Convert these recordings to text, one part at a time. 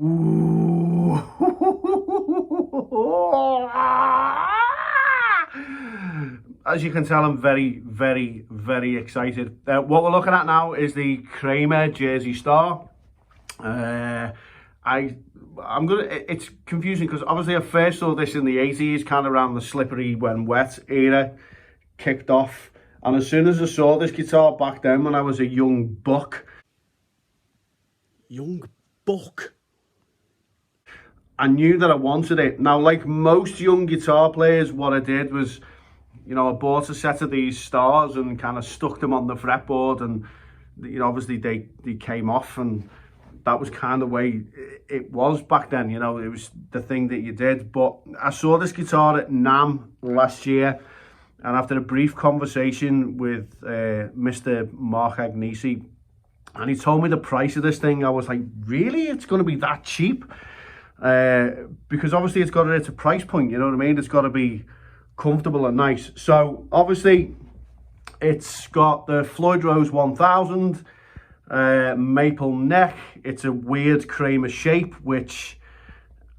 Ooh. As you can tell, I'm very, very, very excited. What we're looking at now is the Kramer Jersey Star. It's confusing because obviously I first saw this in the 80s, kind of around the slippery when wet era kicked off. And as soon as I saw this guitar back then when I was a young buck, I knew that I wanted it. Now, like most young guitar players, what I did was, I bought a set of these Stars and kind of stuck them on the fretboard, and obviously they came off, and that was kind of the way it was back then. It was the thing that you did. But I saw this guitar at NAMM last year, and after a brief conversation with Mr. Mark Agnesi, and he told me the price of this thing, I was like, really? It's going to be that cheap? Because obviously it's got to hit a price point, you know what I mean? It's got to be comfortable and nice. So obviously it's got the Floyd Rose 1000 maple neck. It's a weird Kramer shape, which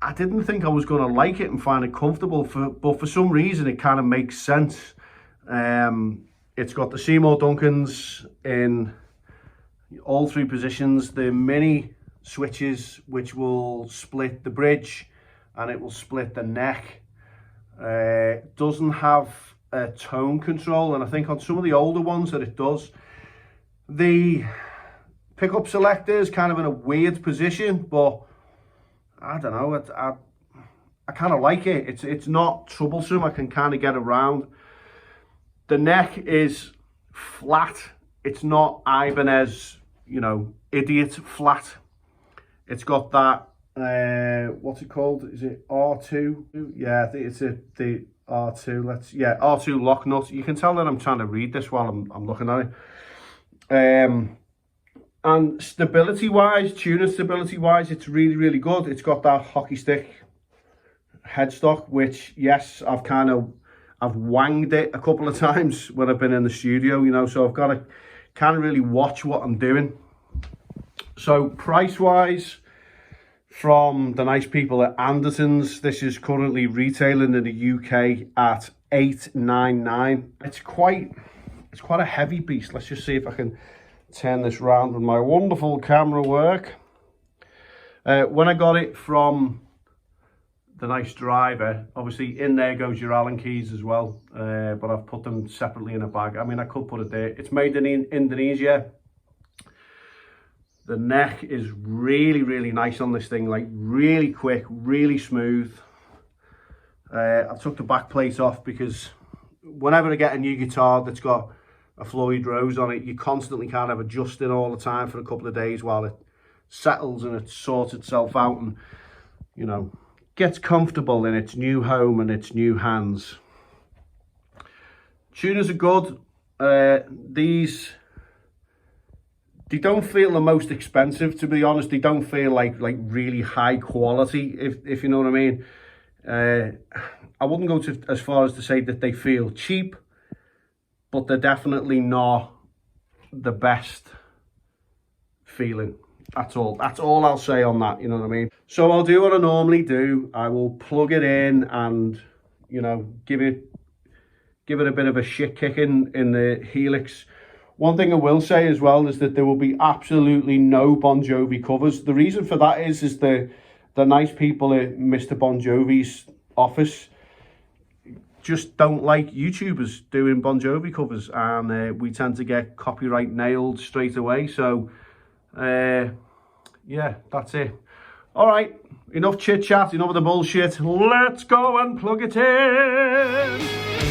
I didn't think I was going to like it and find it comfortable, but for some reason it kind of makes sense. It's got the Seymour Duncans in all three positions, the mini switches which will split the bridge and it will split the neck. Doesn't have a tone control, and I think on some of the older ones that it does. The pickup selector is kind of in a weird position, but I don't know, I kind of like it. It's not troublesome, I can kind of get around. The neck is flat, it's not Ibanez, idiot flat. It's got that, what's it called? Is it R2? Yeah, I think it's the R2. R2 lock nut. You can tell that I'm trying to read this while I'm looking at it. And stability-wise, tuner stability-wise, it's really, really good. It's got that hockey stick headstock, which, yes, I've wanged it a couple of times when I've been in the studio, so I've got to kind of really watch what I'm doing. So price-wise, from the nice people at Anderton's, this is currently retailing in the UK at $899. It's quite a heavy beast. Let's just see if I can turn this round with my wonderful camera work. When I got it from the nice driver, obviously in there goes your Allen keys as well, but I've put them separately in a bag. I mean, I could put it there. It's made in Indonesia. The neck is really, really nice on this thing, like really quick, really smooth. I took the back plate off because whenever I get a new guitar that's got a Floyd Rose on it, you constantly kind of adjusting all the time for a couple of days while it settles and it sorts itself out and, gets comfortable in its new home and its new hands. Tuners are good. They don't feel the most expensive, to be honest. They don't feel like really high quality, if you know what I mean. I wouldn't go as far as to say that they feel cheap, but they're definitely not the best feeling. That's all I'll say on that, you know what I mean? So I'll do what I normally do. I will plug it in and, give it a bit of a shit kicking in the Helix. One thing I will say as well is that there will be absolutely no Bon Jovi covers. The reason for that is the nice people at Mr. Bon Jovi's office just don't like YouTubers doing Bon Jovi covers, and we tend to get copyright nailed straight away. So, yeah, that's it. All right, enough chit chat, enough of the bullshit. Let's go and plug it in.